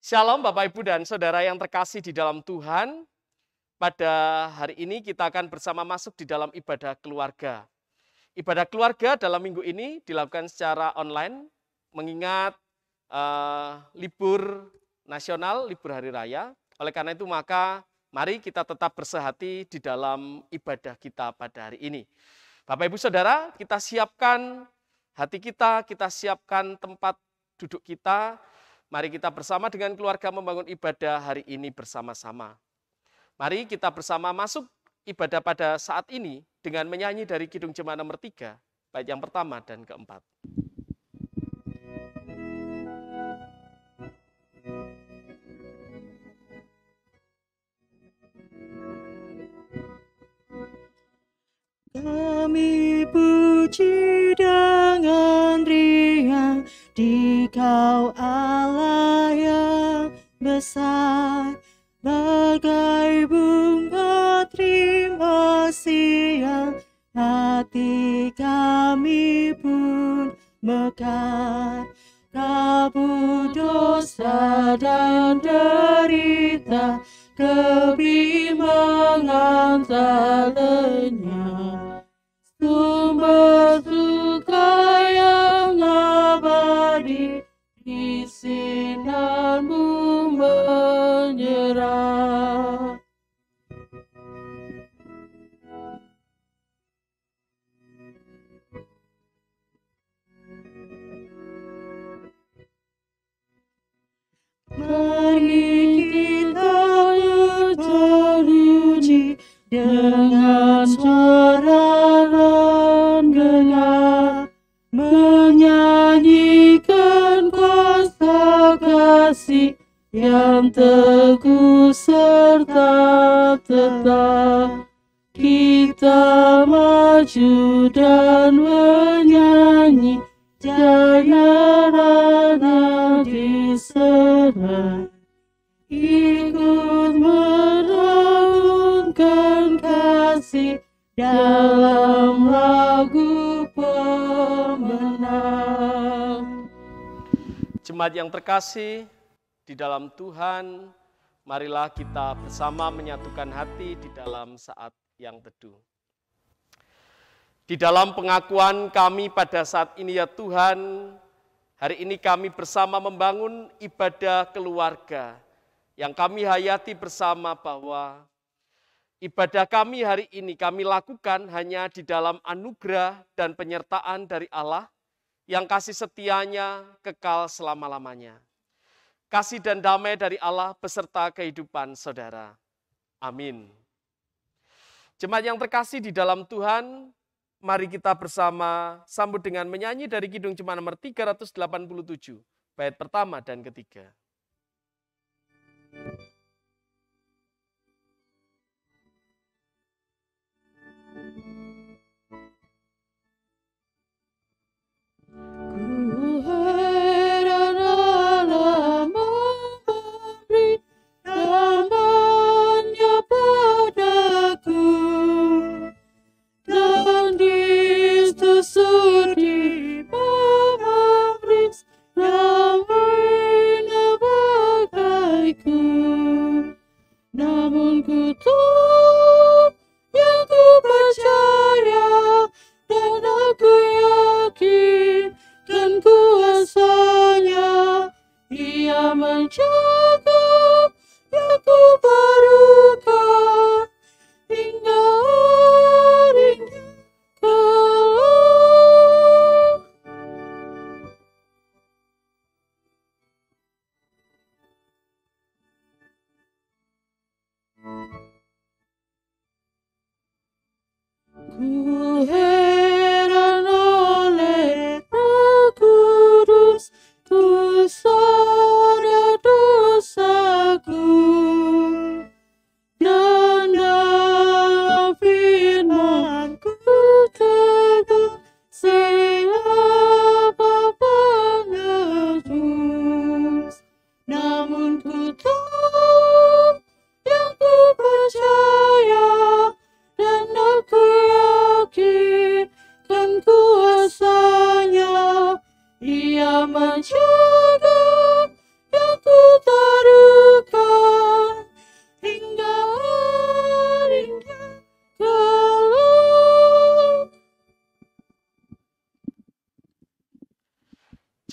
Shalom Bapak Ibu dan Saudara yang terkasih di dalam Tuhan. Pada hari ini kita akan bersama masuk di dalam ibadah keluarga. Ibadah keluarga dalam minggu ini dilakukan secara online mengingat libur nasional, libur hari raya. Oleh karena itu maka mari kita tetap bersehati di dalam ibadah kita pada hari ini. Bapak Ibu Saudara, kita siapkan hati kita siapkan tempat duduk kita. Mari kita bersama dengan keluarga membangun ibadah hari ini bersama-sama. Mari kita bersama masuk ibadah pada saat ini dengan menyanyi dari Kidung Jemaat nomor 3, bait yang pertama dan keempat. Kami puji dengan riang Dikau Allah yang besar, bagai bunga terima siang, hati kami pun mekar. Kabut dosa dan derita, kebimbangan tak lenyap. Sumber suka yang abadi, di sinarmu menyerah. Mari kita teruji dengan suara renggah, menyanyikan kuasa kasih yang teguh serta tetap. Kita maju dan menyanyi, jaya rana diserah. Ikut merenungkan kasih dalam lagu pemenang. Jemaat yang terkasih di dalam Tuhan, marilah kita bersama menyatukan hati di dalam saat yang teduh. Di dalam pengakuan kami pada saat ini ya Tuhan, hari ini kami bersama membangun ibadah keluarga yang kami hayati bersama bahwa ibadah kami hari ini kami lakukan hanya di dalam anugerah dan penyertaan dari Allah yang kasih setianya kekal selama-lamanya. Kasih dan damai dari Allah beserta kehidupan saudara. Amin. Jemaat yang terkasih di dalam Tuhan, mari kita bersama sambut dengan menyanyi dari Kidung Jemaat nomor 387, bait pertama dan ketiga. Ku heran Allah memberi namanya padaku, dan distusuri memeriksa yang hina bagaiku.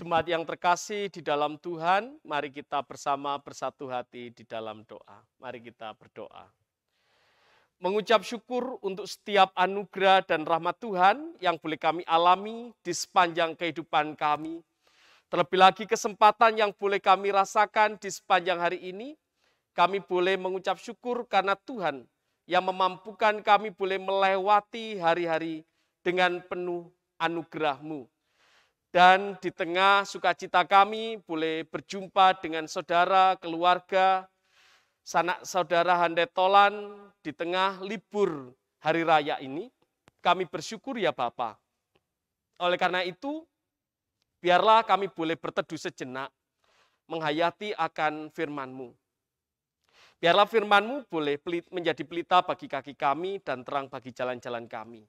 Jemaat yang terkasih di dalam Tuhan, mari kita bersama bersatu hati di dalam doa. Mari kita berdoa. Mengucap syukur untuk setiap anugerah dan rahmat Tuhan yang boleh kami alami di sepanjang kehidupan kami. Terlebih lagi kesempatan yang boleh kami rasakan di sepanjang hari ini, kami boleh mengucap syukur karena Tuhan yang memampukan kami boleh melewati hari-hari dengan penuh anugerah-Mu. Dan di tengah sukacita kami boleh berjumpa dengan saudara, keluarga, sanak saudara handetolan di tengah libur hari raya ini. Kami bersyukur ya Bapa. Oleh karena itu, biarlah kami boleh berteduh sejenak, menghayati akan firman-Mu. Biarlah firman-Mu boleh menjadi pelita bagi kaki kami dan terang bagi jalan-jalan kami.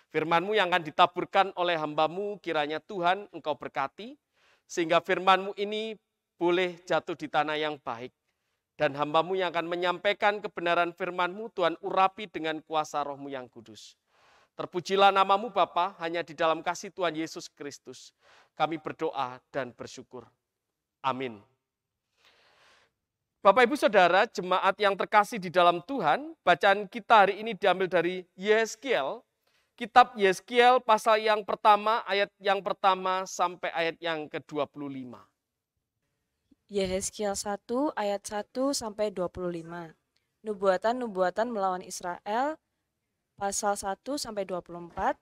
Firman-Mu yang akan ditaburkan oleh hamba-Mu, kiranya Tuhan Engkau berkati, sehingga firman-Mu ini boleh jatuh di tanah yang baik. Dan hamba-Mu yang akan menyampaikan kebenaran firman-Mu, Tuhan urapi dengan kuasa Roh-Mu yang kudus. Terpujilah nama-Mu Bapa, hanya di dalam kasih Tuhan Yesus Kristus. Kami berdoa dan bersyukur. Amin. Bapak Ibu Saudara, jemaat yang terkasih di dalam Tuhan, bacaan kita hari ini diambil dari Yehezkiel, Kitab Yehezkiel pasal yang pertama, ayat yang pertama sampai ayat yang ke-25. Yehezkiel 1 ayat 1 sampai 25. Nubuatan-nubuatan melawan Israel pasal 1 sampai 24.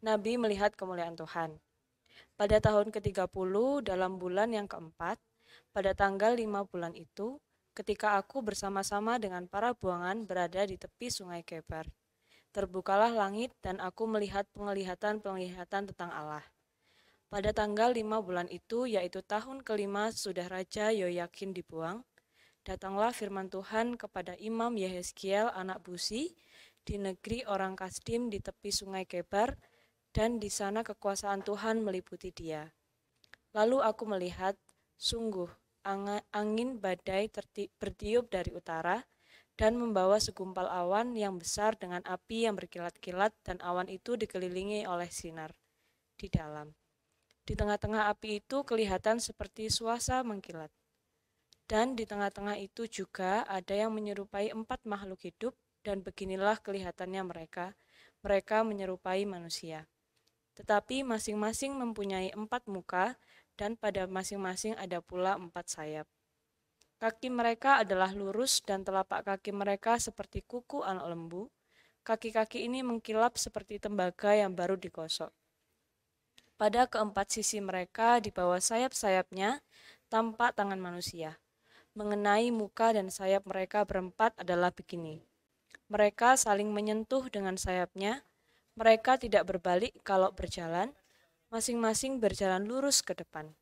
Nabi melihat kemuliaan Tuhan. Pada tahun ke-30 dalam bulan yang keempat, pada tanggal 5 bulan itu, ketika aku bersama-sama dengan para buangan berada di tepi sungai Kebar, terbukalah langit dan aku melihat penglihatan-penglihatan tentang Allah. Pada tanggal 5 bulan itu, yaitu tahun kelima sudah Raja Yoyakin dibuang, datanglah firman Tuhan kepada Imam Yehezkiel anak Buzi di negeri orang Kasdim di tepi sungai Kebar, dan di sana kekuasaan Tuhan meliputi dia. Lalu aku melihat, sungguh, angin badai bertiup dari utara, dan membawa segumpal awan yang besar dengan api yang berkilat-kilat, dan awan itu dikelilingi oleh sinar di dalam. Di tengah-tengah api itu kelihatan seperti suasa mengkilat. Dan di tengah-tengah itu juga ada yang menyerupai 4 makhluk hidup, dan beginilah kelihatannya mereka. Mereka menyerupai manusia. Tetapi masing-masing mempunyai 4 muka, dan pada masing-masing ada pula 4 sayap. Kaki mereka adalah lurus dan telapak kaki mereka seperti kuku anak lembu. Kaki-kaki ini mengkilap seperti tembaga yang baru digosok. Pada keempat sisi mereka di bawah sayap-sayapnya tampak tangan manusia. Mengenai muka dan sayap mereka berempat adalah begini. Mereka saling menyentuh dengan sayapnya. Mereka tidak berbalik kalau berjalan. Masing-masing berjalan lurus ke depan.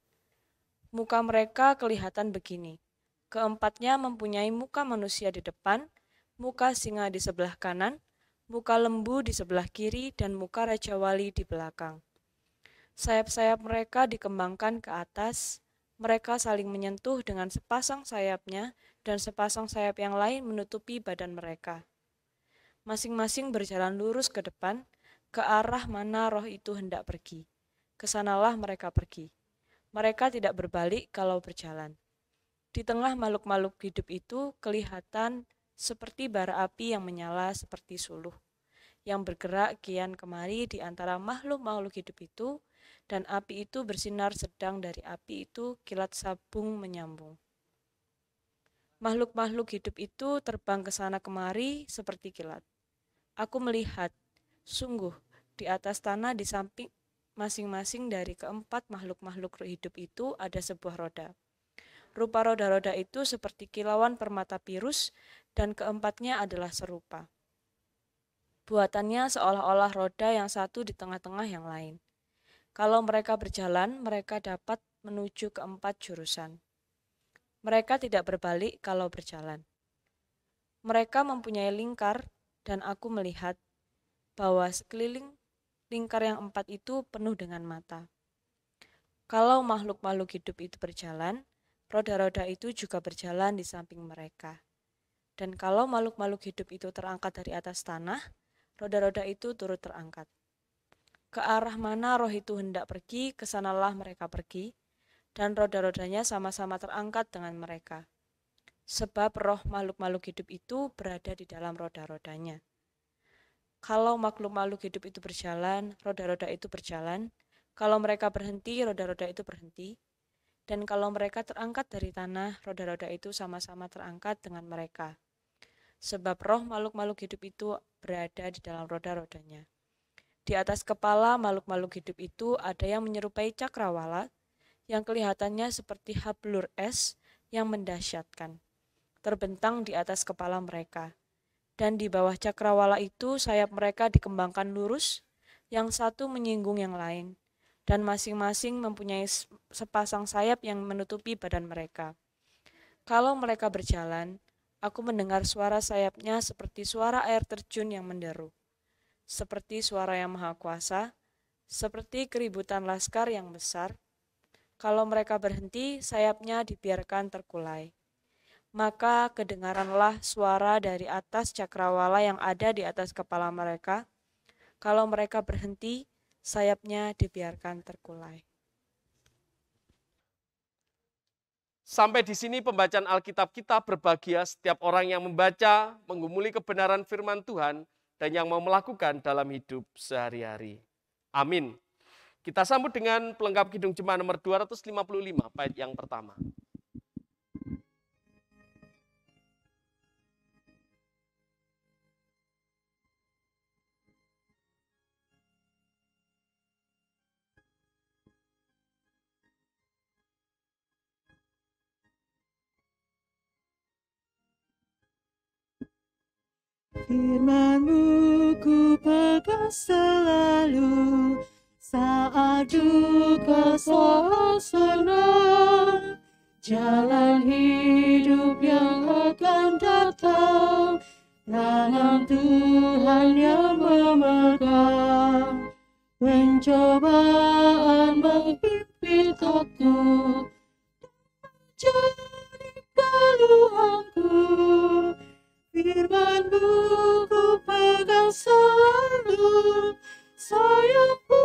Muka mereka kelihatan begini. Keempatnya mempunyai muka manusia di depan, muka singa di sebelah kanan, muka lembu di sebelah kiri, dan muka Raja Wali di belakang. Sayap-sayap mereka dikembangkan ke atas, mereka saling menyentuh dengan sepasang sayapnya, dan sepasang sayap yang lain menutupi badan mereka. Masing-masing berjalan lurus ke depan, ke arah mana roh itu hendak pergi. Kesanalah mereka pergi. Mereka tidak berbalik kalau berjalan. Di tengah makhluk-makhluk hidup itu kelihatan seperti bara api yang menyala seperti suluh, yang bergerak kian kemari di antara makhluk-makhluk hidup itu, dan api itu bersinar sedang dari api itu kilat sabung menyambung. Makhluk-makhluk hidup itu terbang ke sana kemari seperti kilat. Aku melihat, sungguh, di atas tanah di samping masing-masing dari keempat makhluk-makhluk hidup itu ada sebuah roda. Rupa roda-roda itu seperti kilauan permata pirus, dan keempatnya adalah serupa. Buatannya seolah-olah roda yang satu di tengah-tengah yang lain. Kalau mereka berjalan, mereka dapat menuju ke 4 jurusan. Mereka tidak berbalik kalau berjalan. Mereka mempunyai lingkar, dan aku melihat bahwa sekeliling lingkar yang 4 itu penuh dengan mata. Kalau makhluk-makhluk hidup itu berjalan, roda-roda itu juga berjalan di samping mereka. Dan kalau makhluk-makhluk hidup itu terangkat dari atas tanah, roda-roda itu turut terangkat. Ke arah mana roh itu hendak pergi, kesanalah mereka pergi, dan roda-rodanya sama-sama terangkat dengan mereka. Sebab roh makhluk-makhluk hidup itu berada di dalam roda-rodanya. Kalau makhluk-makhluk hidup itu berjalan, roda-roda itu berjalan. Kalau mereka berhenti, roda-roda itu berhenti. Dan kalau mereka terangkat dari tanah, roda-roda itu sama-sama terangkat dengan mereka. Sebab roh makhluk-makhluk hidup itu berada di dalam roda-rodanya. Di atas kepala makhluk-makhluk hidup itu ada yang menyerupai cakrawala, yang kelihatannya seperti hablur es yang mendahsyatkan, terbentang di atas kepala mereka. Dan di bawah cakrawala itu sayap mereka dikembangkan lurus, yang satu menyinggung yang lain, dan masing-masing mempunyai sepasang sayap yang menutupi badan mereka. Kalau mereka berjalan, aku mendengar suara sayapnya seperti suara air terjun yang menderu, seperti suara yang maha kuasa, seperti keributan laskar yang besar. Kalau mereka berhenti, sayapnya dibiarkan terkulai. Maka kedengaranlah suara dari atas cakrawala yang ada di atas kepala mereka. Kalau mereka berhenti, sayapnya dibiarkan terkulai. Sampai di sini pembacaan Alkitab kita. Berbahagia setiap orang yang membaca, menggumuli kebenaran firman Tuhan, dan yang mau melakukan dalam hidup sehari-hari. Amin. Kita sambut dengan pelengkap Kidung Jemaat nomor 255, bait yang pertama. Firman-Mu ku pegang selalu, saat duka saat senang. Jalan hidup yang akan datang, tangan Tuhan yang memegang. Pencobaan menghimpit aku, jadi keluhanku. Firman-Mu ku pegang selalu, sayapku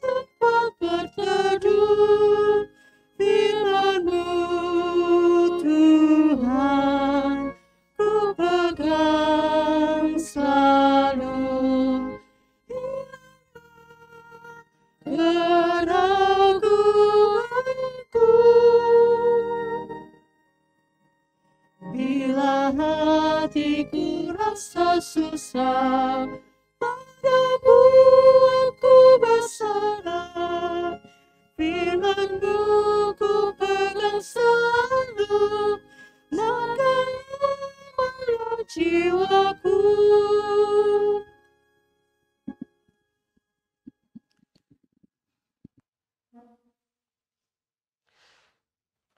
tempat berteduh. Firman-Mu Tuhan ku pegang selalu. Keraguanku, bila hatiku rasa susah, padamu aku bersarah. Firman-Mu ku pegang selalu, maka amanlah jiwaku.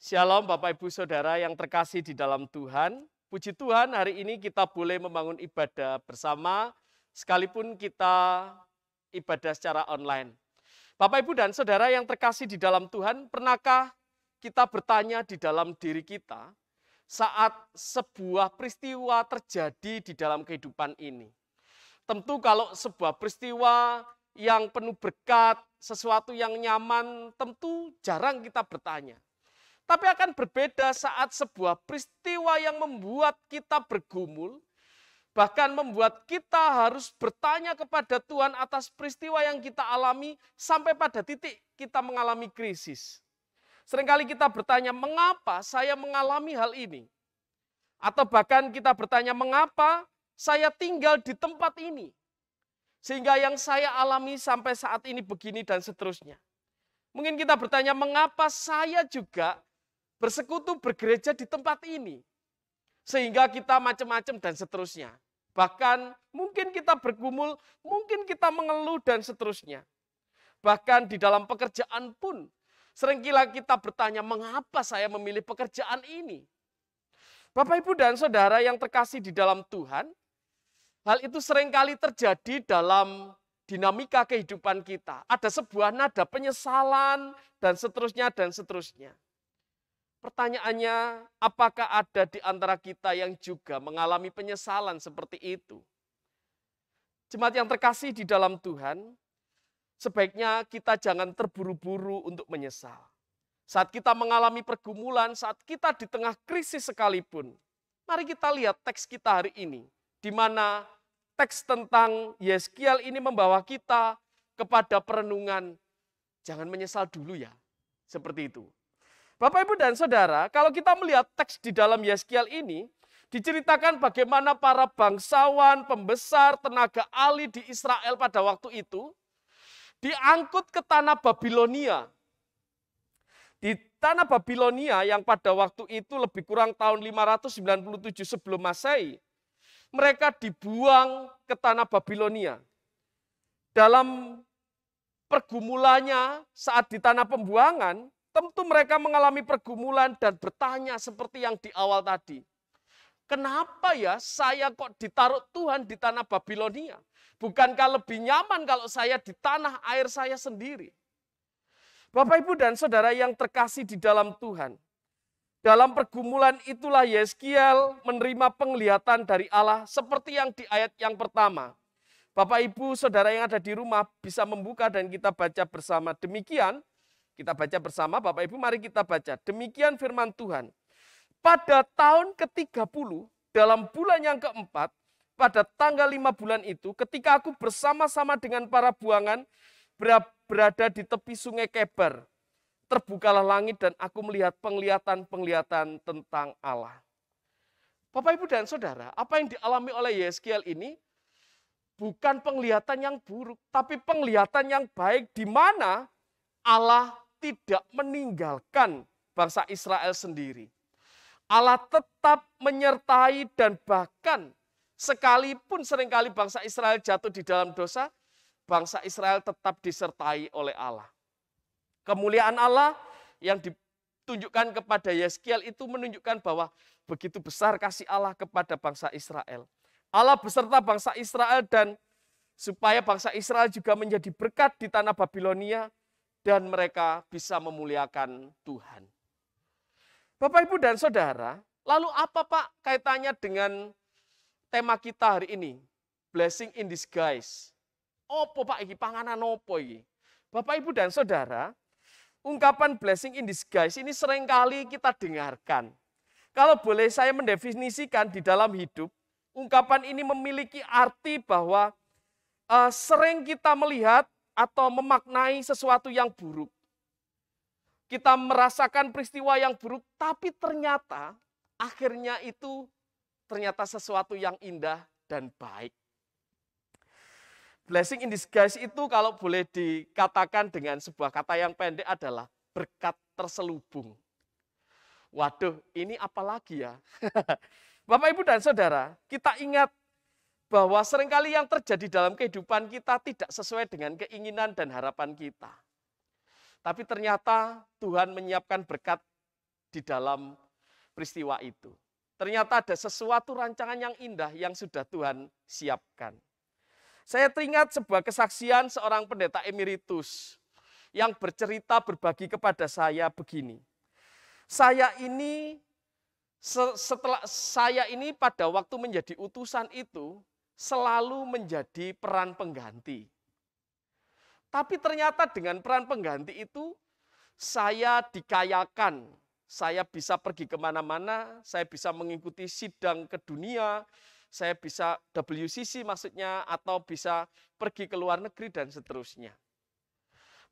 Shalom Bapak Ibu Saudara yang terkasih di dalam Tuhan. Puji Tuhan hari ini kita boleh membangun ibadah bersama sekalipun kita ibadah secara online. Bapak Ibu dan Saudara yang terkasih di dalam Tuhan, pernahkah kita bertanya di dalam diri kita saat sebuah peristiwa terjadi di dalam kehidupan ini? Tentu kalau sebuah peristiwa yang penuh berkat, sesuatu yang nyaman, tentu jarang kita bertanya. Tapi akan berbeda saat sebuah peristiwa yang membuat kita bergumul, bahkan membuat kita harus bertanya kepada Tuhan atas peristiwa yang kita alami sampai pada titik kita mengalami krisis. Seringkali kita bertanya, mengapa saya mengalami hal ini? Atau bahkan kita bertanya, mengapa saya tinggal di tempat ini? Sehingga yang saya alami sampai saat ini begini dan seterusnya. Mungkin kita bertanya, mengapa saya juga bersekutu bergereja di tempat ini. Sehingga kita macam-macam dan seterusnya. Bahkan mungkin kita bergumul, mungkin kita mengeluh dan seterusnya. Bahkan di dalam pekerjaan pun, seringkali kita bertanya, mengapa saya memilih pekerjaan ini? Bapak, Ibu, dan Saudara yang terkasih di dalam Tuhan, hal itu seringkali terjadi dalam dinamika kehidupan kita. Ada sebuah nada penyesalan dan seterusnya dan seterusnya. Pertanyaannya, apakah ada di antara kita yang juga mengalami penyesalan seperti itu? Jemaat yang terkasih di dalam Tuhan, sebaiknya kita jangan terburu-buru untuk menyesal. Saat kita mengalami pergumulan, saat kita di tengah krisis sekalipun, mari kita lihat teks kita hari ini, di mana teks tentang Yeskiel ini membawa kita kepada perenungan, jangan menyesal dulu ya, seperti itu. Bapak, Ibu, dan Saudara, kalau kita melihat teks di dalam Yeskiel ini, diceritakan bagaimana para bangsawan, pembesar, tenaga ahli di Israel pada waktu itu diangkut ke tanah Babilonia. Di tanah Babilonia yang pada waktu itu lebih kurang tahun 597 sebelum Masehi, mereka dibuang ke tanah Babilonia. Dalam pergumulannya saat di tanah pembuangan, tentu mereka mengalami pergumulan dan bertanya seperti yang di awal tadi. Kenapa ya saya kok ditaruh Tuhan di tanah Babilonia? Bukankah lebih nyaman kalau saya di tanah air saya sendiri? Bapak, Ibu, dan Saudara yang terkasih di dalam Tuhan. Dalam pergumulan itulah Yeskiel menerima penglihatan dari Allah seperti yang di ayat yang pertama. Bapak, Ibu, Saudara yang ada di rumah bisa membuka dan kita baca bersama. Demikian, kita baca bersama, Bapak, Ibu, mari kita baca. Demikian firman Tuhan. Pada tahun ke-30, dalam bulan yang keempat, pada tanggal 5 bulan itu, ketika aku bersama-sama dengan para buangan berada di tepi sungai Kebar, terbukalah langit dan aku melihat penglihatan-penglihatan tentang Allah. Bapak, Ibu, dan Saudara, apa yang dialami oleh Yeskiel ini bukan penglihatan yang buruk, tapi penglihatan yang baik di mana Allah tidak meninggalkan bangsa Israel sendiri. Allah tetap menyertai dan bahkan sekalipun seringkali bangsa Israel jatuh di dalam dosa, bangsa Israel tetap disertai oleh Allah. Kemuliaan Allah yang ditunjukkan kepada Yeskiel itu menunjukkan bahwa begitu besar kasih Allah kepada bangsa Israel. Allah beserta bangsa Israel dan supaya bangsa Israel juga menjadi berkat di tanah Babilonia dan mereka bisa memuliakan Tuhan. Bapak, Ibu, dan Saudara, lalu apa Pak kaitannya dengan tema kita hari ini? Blessing in disguise. Opo Pak iki panganan opo iki? Bapak, Ibu, dan Saudara, ungkapan blessing in disguise ini seringkali kita dengarkan. Kalau boleh saya mendefinisikan di dalam hidup, ungkapan ini memiliki arti bahwa sering kita melihat atau memaknai sesuatu yang buruk. Kita merasakan peristiwa yang buruk, tapi ternyata akhirnya itu ternyata sesuatu yang indah dan baik. Blessing in disguise itu kalau boleh dikatakan dengan sebuah kata yang pendek adalah berkat terselubung. Waduh, ini apa lagi ya? Bapak, Ibu, dan Saudara, kita ingat bahwa seringkali yang terjadi dalam kehidupan kita tidak sesuai dengan keinginan dan harapan kita. Tapi ternyata Tuhan menyiapkan berkat di dalam peristiwa itu. Ternyata ada sesuatu rancangan yang indah yang sudah Tuhan siapkan. Saya teringat sebuah kesaksian seorang pendeta emeritus yang bercerita berbagi kepada saya begini. Saya ini pada waktu menjadi utusan itu selalu menjadi peran pengganti. Tapi ternyata dengan peran pengganti itu saya dikayakan. Saya bisa pergi kemana-mana, saya bisa mengikuti sidang ke dunia, saya bisa WCC maksudnya, atau bisa pergi ke luar negeri dan seterusnya.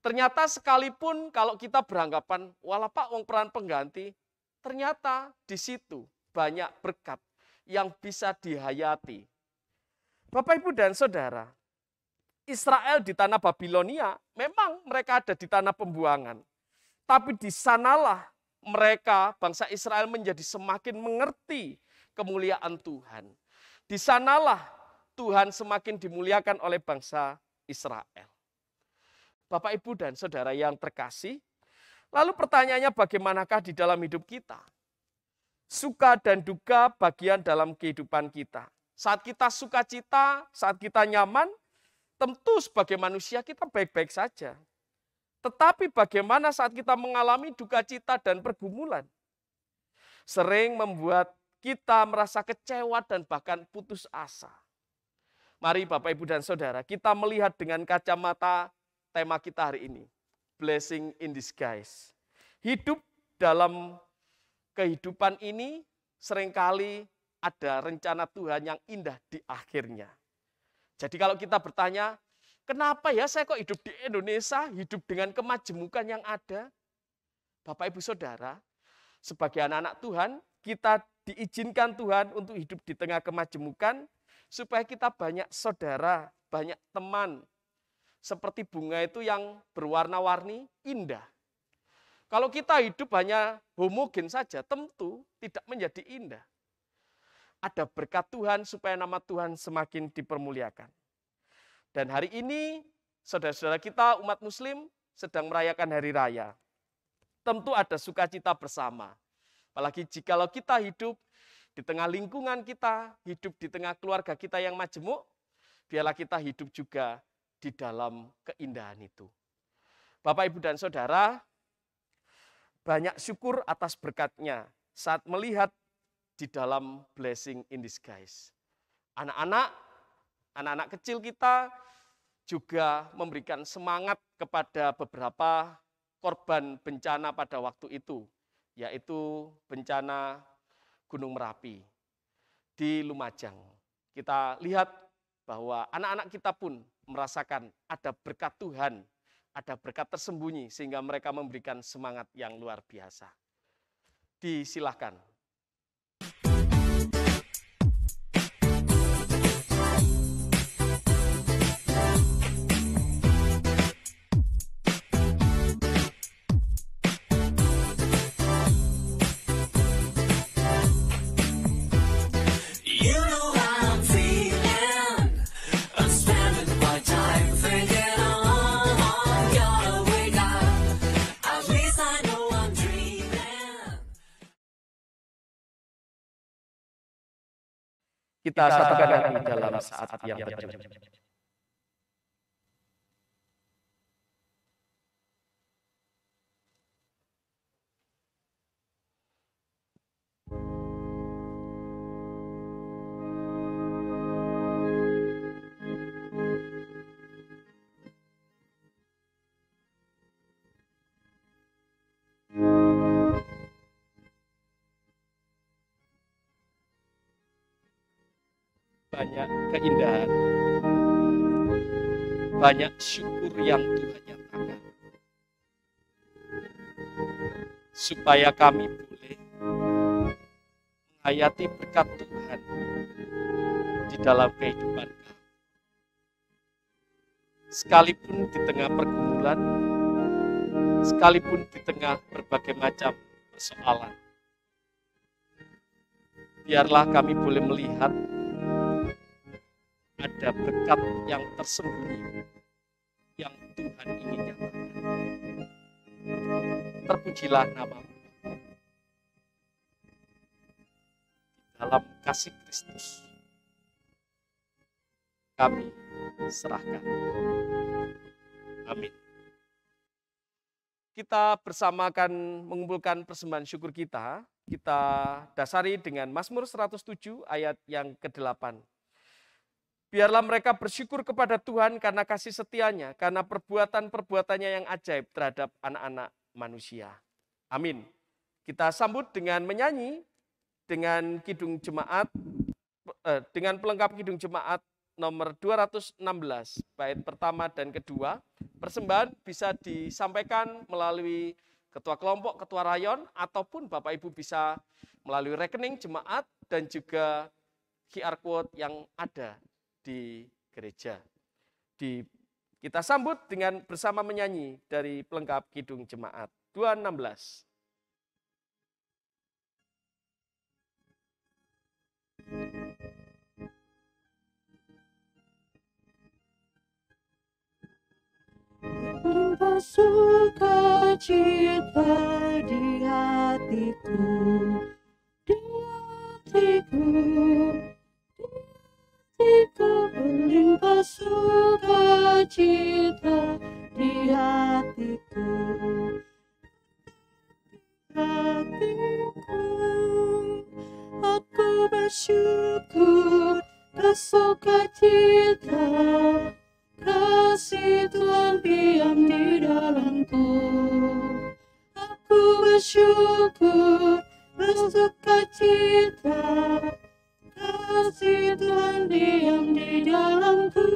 Ternyata sekalipun kalau kita beranggapan, walah Pak, wong peran pengganti, ternyata di situ banyak berkat yang bisa dihayati. Bapak, Ibu, dan Saudara, Israel di tanah Babilonia, memang mereka ada di tanah pembuangan. Tapi di sanalah mereka, bangsa Israel menjadi semakin mengerti kemuliaan Tuhan. Di sanalah Tuhan semakin dimuliakan oleh bangsa Israel. Bapak, Ibu, dan Saudara yang terkasih, lalu pertanyaannya bagaimanakah di dalam hidup kita? Suka dan duka bagian dalam kehidupan kita. Saat kita sukacita, saat kita nyaman, tentu sebagai manusia kita baik-baik saja. Tetapi bagaimana saat kita mengalami duka cita dan pergumulan? Sering membuat kita merasa kecewa dan bahkan putus asa. Mari Bapak, Ibu, dan Saudara, kita melihat dengan kacamata tema kita hari ini, blessing in disguise. Hidup dalam kehidupan ini seringkali ada rencana Tuhan yang indah di akhirnya. Jadi kalau kita bertanya, kenapa ya saya kok hidup di Indonesia, hidup dengan kemajemukan yang ada? Bapak, Ibu, Saudara, sebagai anak-anak Tuhan, kita diizinkan Tuhan untuk hidup di tengah kemajemukan, supaya kita banyak saudara, banyak teman, seperti bunga itu yang berwarna-warni, indah. Kalau kita hidup hanya homogen saja, tentu tidak menjadi indah. Ada berkat Tuhan supaya nama Tuhan semakin dipermuliakan. Dan hari ini, saudara-saudara kita umat muslim sedang merayakan hari raya. Tentu ada sukacita bersama. Apalagi jikalau kita hidup di tengah lingkungan kita, hidup di tengah keluarga kita yang majemuk, biarlah kita hidup juga di dalam keindahan itu. Bapak, Ibu, dan Saudara, banyak syukur atas berkatnya saat melihat di dalam blessing in disguise. Anak-anak kecil kita juga memberikan semangat kepada beberapa korban bencana pada waktu itu, yaitu bencana Gunung Merapi di Lumajang. Kita lihat bahwa anak-anak kita pun merasakan ada berkat Tuhan, ada berkat tersembunyi sehingga mereka memberikan semangat yang luar biasa. Disilahkan. Kita satukan hati dalam saat yang teduh. Banyak keindahan, banyak syukur yang Tuhan nyatakan, supaya kami boleh menghayati berkat Tuhan di dalam kehidupan kami. Sekalipun di tengah pergumulan, sekalipun di tengah berbagai macam persoalan, biarlah kami boleh melihat ada berkat yang tersembunyi yang Tuhan ingin nyatakan. Terpujilah nama-Mu dalam kasih Kristus. Kami serahkan. Amin. Kita bersama akan mengumpulkan persembahan syukur kita. Kita dasari dengan Mazmur 107 ayat yang ke-8. Biarlah mereka bersyukur kepada Tuhan karena kasih setianya, karena perbuatan-perbuatannya yang ajaib terhadap anak-anak manusia. Amin. Kita sambut dengan menyanyi dengan kidung jemaat, dengan pelengkap kidung jemaat nomor 216, bait pertama dan kedua. Persembahan bisa disampaikan melalui ketua kelompok, ketua rayon, ataupun Bapak Ibu bisa melalui rekening jemaat dan juga QR code yang ada di gereja. Kita sambut dengan bersama menyanyi dari pelengkap kidung jemaat 216. Limpah sukacita di hatiku, di hatiku, berlimpah sukacita di hatiku, hatiku. Aku bersyukur kesukacita kasih Tuhan yang bersyukur, bersukacita, kasih Tuhan diam di dalamku.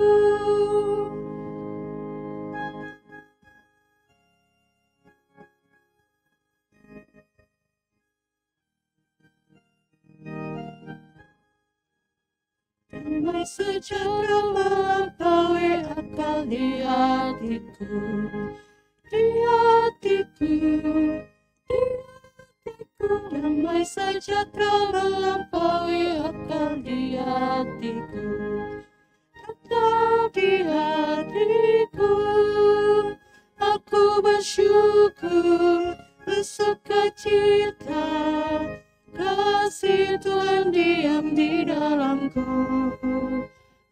Damai sejahtera melampaui akal di hatiku, di hatiku, di hatiku. Damai sejahtera melampaui akal di hatiku, tetap di hatiku. Aku bersyukur, bersukacita, kasih Tuhan diam di dalamku.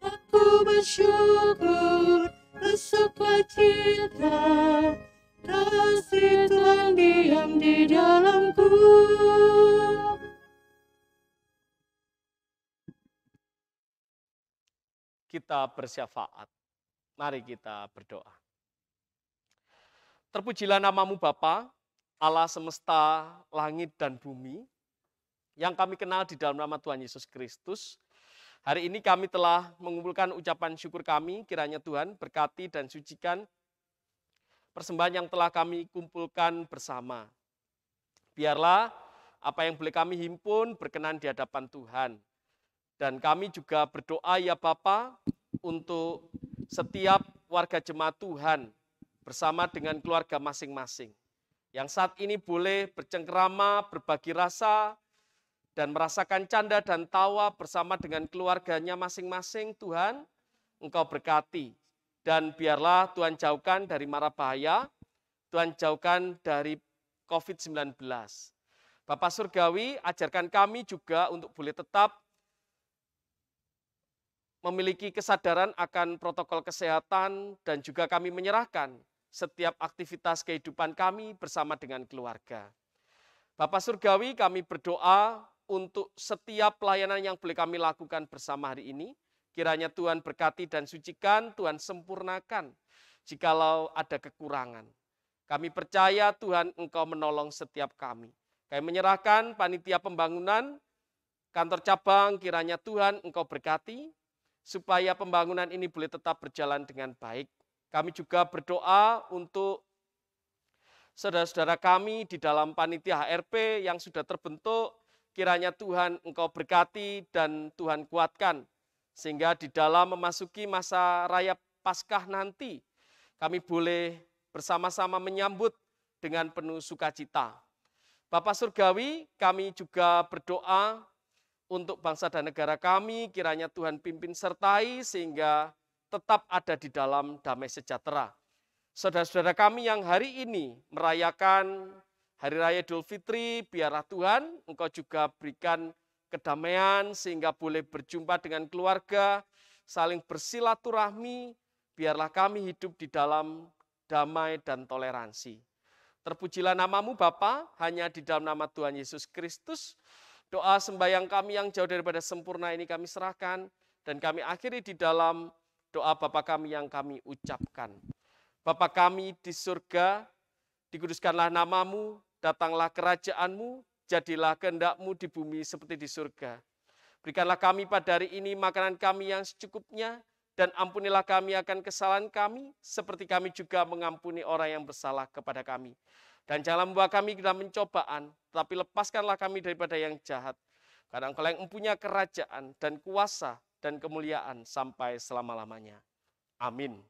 Aku bersyukur, bersukacita, kasih Tuhan diam di dalamku. Kita bersyafaat. Mari kita berdoa. Terpujilah namamu Bapa, Allah semesta langit dan bumi, yang kami kenal di dalam nama Tuhan Yesus Kristus. Hari ini kami telah mengumpulkan ucapan syukur kami, kiranya Tuhan berkati dan sucikan persembahan yang telah kami kumpulkan bersama. Biarlah apa yang boleh kami himpun berkenan di hadapan Tuhan. Dan kami juga berdoa ya Bapa untuk setiap warga jemaat Tuhan bersama dengan keluarga masing-masing. Yang saat ini boleh bercengkerama, berbagi rasa, dan merasakan canda dan tawa bersama dengan keluarganya masing-masing. Tuhan, Engkau berkati. Dan biarlah Tuhan jauhkan dari mara bahaya, Tuhan jauhkan dari COVID-19. Bapa Surgawi, ajarkan kami juga untuk boleh tetap memiliki kesadaran akan protokol kesehatan, dan juga kami menyerahkan setiap aktivitas kehidupan kami bersama dengan keluarga. Bapa Surgawi, kami berdoa untuk setiap pelayanan yang boleh kami lakukan bersama hari ini. Kiranya Tuhan berkati dan sucikan, Tuhan sempurnakan jikalau ada kekurangan. Kami percaya Tuhan Engkau menolong setiap kami. Kami menyerahkan panitia pembangunan, kantor cabang, kiranya Tuhan Engkau berkati, supaya pembangunan ini boleh tetap berjalan dengan baik. Kami juga berdoa untuk saudara-saudara kami di dalam panitia HRP yang sudah terbentuk, kiranya Tuhan Engkau berkati dan Tuhan kuatkan, sehingga di dalam memasuki masa raya Paskah nanti, kami boleh bersama-sama menyambut dengan penuh sukacita. Bapa Surgawi, kami juga berdoa untuk bangsa dan negara kami, kiranya Tuhan pimpin sertai sehingga tetap ada di dalam damai sejahtera. Saudara-saudara kami yang hari ini merayakan Hari Raya Idul Fitri, biarlah Tuhan Engkau juga berikan kedamaian sehingga boleh berjumpa dengan keluarga, saling bersilaturahmi, biarlah kami hidup di dalam damai dan toleransi. Terpujilah namamu Bapa, hanya di dalam nama Tuhan Yesus Kristus. Doa sembahyang kami yang jauh daripada sempurna ini kami serahkan, dan kami akhiri di dalam doa Bapa kami yang kami ucapkan. Bapa kami di surga, dikuduskanlah namamu, datanglah kerajaanmu, jadilah kehendak-Mu di bumi seperti di surga. Berikanlah kami pada hari ini makanan kami yang secukupnya, dan ampunilah kami akan kesalahan kami, seperti kami juga mengampuni orang yang bersalah kepada kami. Dan janganlah membawa kami ke dalam pencobaan, tetapi lepaskanlah kami daripada yang jahat. Karena Engkau yang mempunyai kerajaan dan kuasa dan kemuliaan sampai selama-lamanya. Amin.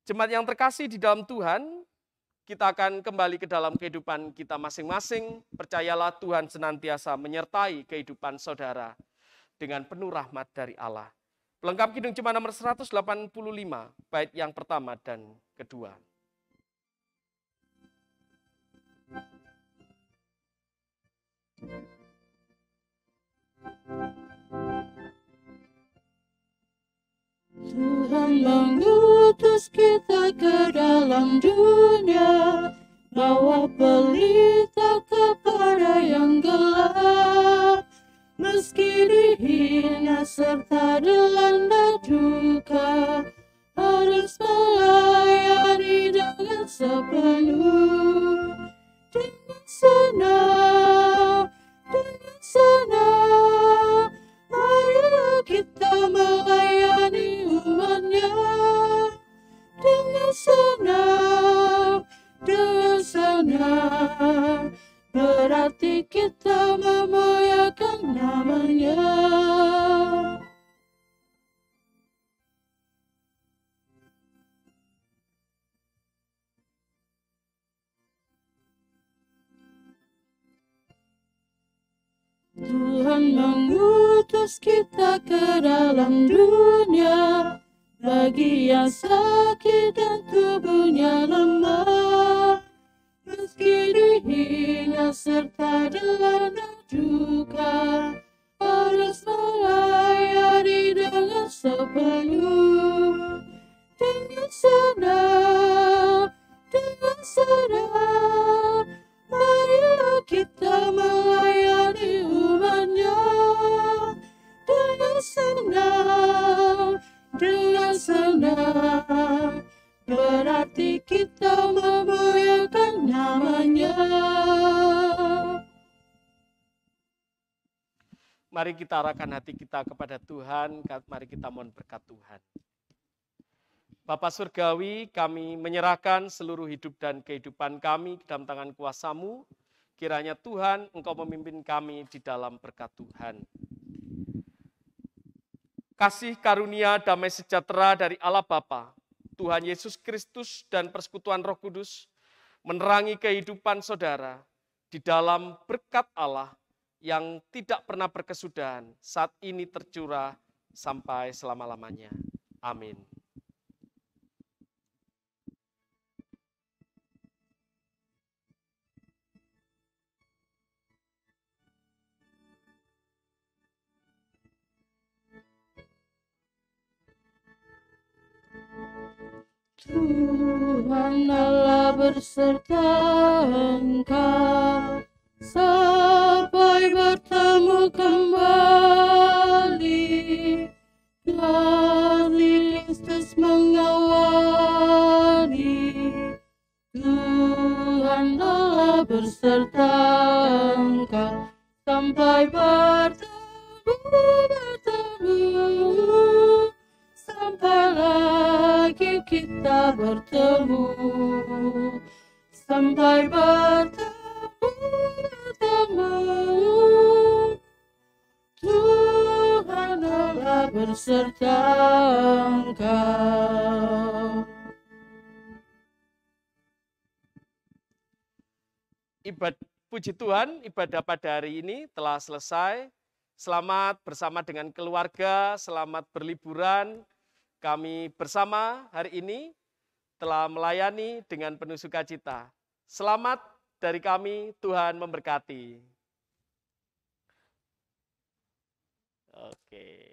Jemaat yang terkasih di dalam Tuhan, kita akan kembali ke dalam kehidupan kita masing-masing. Percayalah Tuhan senantiasa menyertai kehidupan saudara dengan penuh rahmat dari Allah. Pelengkap Kidung Jemaat nomor 185, bait yang pertama dan kedua. Tuhan mengutus kita ke dalam dunia, bawa pelita kepada yang gelap. Meski dihina serta dilanda duka, harus melayani dengan sepenuh senang, dengan senang, marilah kita melayani umat-Nya. Dengan senang, berarti kita memuliakan nama-Nya. Tuhan mengutus kita ke dalam dunia, bagi yang sakit dan tubuhnya lemah, meski dihina serta dilanda duka, harus melayani dengan sepenuh. Dengan senang, marilah kita melayani umat-Nya. Dengan senang, berarti kita memuliakan nama-Nya. Mari kita arahkan hati kita kepada Tuhan, mari kita mohon berkat Tuhan. Bapa Surgawi, kami menyerahkan seluruh hidup dan kehidupan kami ke dalam tangan kuasa-Mu. Kiranya Tuhan, Engkau memimpin kami di dalam berkat Tuhan. Kasih karunia damai sejahtera dari Allah Bapa, Tuhan Yesus Kristus dan persekutuan Roh Kudus menerangi kehidupan saudara di dalam berkat Allah yang tidak pernah berkesudahan saat ini tercurah sampai selama-lamanya. Amin. Tuhan Allah berserta engkau sampai bertemu kembali. Kasih Kristus mengawali. Tuhan Allah berserta engkau sampai bertemu. Sampai lagi kita bertemu, sampai bertemu. Tuhan Allah berserta engkau. Puji Tuhan, ibadah pada hari ini telah selesai. Selamat bersama dengan keluarga, selamat berliburan. Kami bersama hari ini telah melayani dengan penuh sukacita. Selamat dari kami, Tuhan memberkati. Oke.